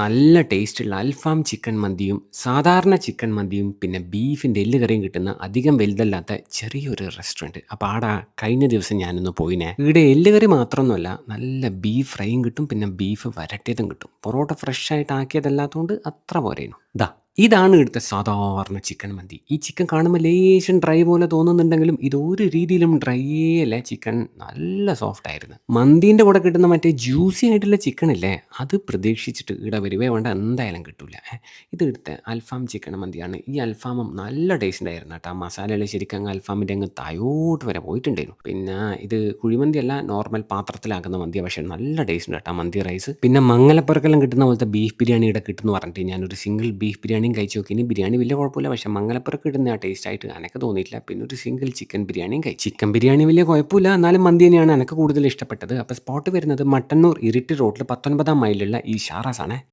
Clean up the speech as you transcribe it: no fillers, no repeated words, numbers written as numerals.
നല്ല ടേസ്റ്റുള്ള അൽഫാം ചിക്കൻ മന്തിയും, സാധാരണ ചിക്കൻ മന്തിയും, പിന്നെ ബീഫിൻ്റെ എല്ല് കറിയും കിട്ടുന്ന അധികം വലുതല്ലാത്ത ചെറിയൊരു റെസ്റ്റോറൻറ്റ്. അപ്പോൾ ആടെ കഴിഞ്ഞ ദിവസം ഞാനൊന്ന് പോയിനെ. ഇവിടെ എല്ല് കറി മാത്രമൊന്നുമല്ല, നല്ല ബീഫ് ഫ്രൈയും കിട്ടും, പിന്നെ ബീഫ് വരട്ടിയതും കിട്ടും. പൊറോട്ട ഫ്രഷ് ആയിട്ട് ആക്കിയതല്ലാത്തതുകൊണ്ട് അത്ര പോരേനു. ഇതാണ് ഇവിടുത്തെ സാധാരണ ചിക്കൻ മന്തി. ഈ ചിക്കൻ കാണുമ്പോൾ ലേശം ഡ്രൈ പോലെ തോന്നുന്നുണ്ടെങ്കിലും ഇതൊരു രീതിയിലും ഡ്രൈയേ അല്ല. ചിക്കൻ നല്ല സോഫ്റ്റ് ആയിരുന്നു. മന്തീൻ്റെ കൂടെ കിട്ടുന്ന മറ്റേ ജ്യൂസി ആയിട്ടുള്ള ചിക്കൻ ഇല്ലേ, അത് പ്രതീക്ഷിച്ചിട്ട് ഇവിടെ വരുവേ വേണ്ട, എന്തായാലും കിട്ടൂല. ഇത് ഇവിടുത്തെ അൽഫാം ചിക്കൻ മന്തിയാണ്. ഈ അൽഫാമും നല്ല ടേസ്റ്റ് ഉണ്ടായിരുന്നു കേട്ടോ. മസാലകൾ ശരിക്കും അങ്ങ് അൽഫാമിൻ്റെ അങ്ങ് തായോട്ട് വരെ പോയിട്ടുണ്ടായിരുന്നു. പിന്നെ ഇത് കുഴിമന്തി അല്ല, നോർമൽ പാത്രത്തിലാക്കുന്ന മന്തിയാണ്. പക്ഷേ നല്ല ടേസ്റ്റ് ഉണ്ട് കേട്ടോ മന്തി റൈസ്. പിന്നെ മംഗലപ്പുറക്കെല്ലാം കിട്ടുന്ന പോലത്തെ ബീഫ് ബിരിയാണി ഇവിടെ കിട്ടുമെന്ന് പറഞ്ഞിട്ട് ഞാനൊരു സിംഗിൾ ബീഫ് ബിരിയാണിയും കഴിച്ചു നോക്കി. ഇനി ബിരിയാണി വലിയ കുഴപ്പമില്ല, പക്ഷേ മംഗലപ്പുറക്ക് കിട്ടുന്ന ആ ടേസ്റ്റ് ആയിട്ട് എനിക്ക് തോന്നിയിട്ടില്ല. പിന്നെ ഒരു സിംഗിൾ ചിക്കൻ ബിരിയാണിയും കഴിച്ചു. ചിക്കൻ ബിരിയാണി വലിയ കുഴപ്പമില്ല, എന്നാലും മന്തി തന്നെയാണ് എനിക്ക് കൂടുതൽ ഇഷ്ടപ്പെട്ടത്. അപ്പോൾ സ്പോട്ട് വരുന്നത് മട്ടന്നൂർ ഇരിട്ടി റോഡിൽ 19-ാം മൈലിലുള്ള ഈ ഷാറാസ് ആണ്.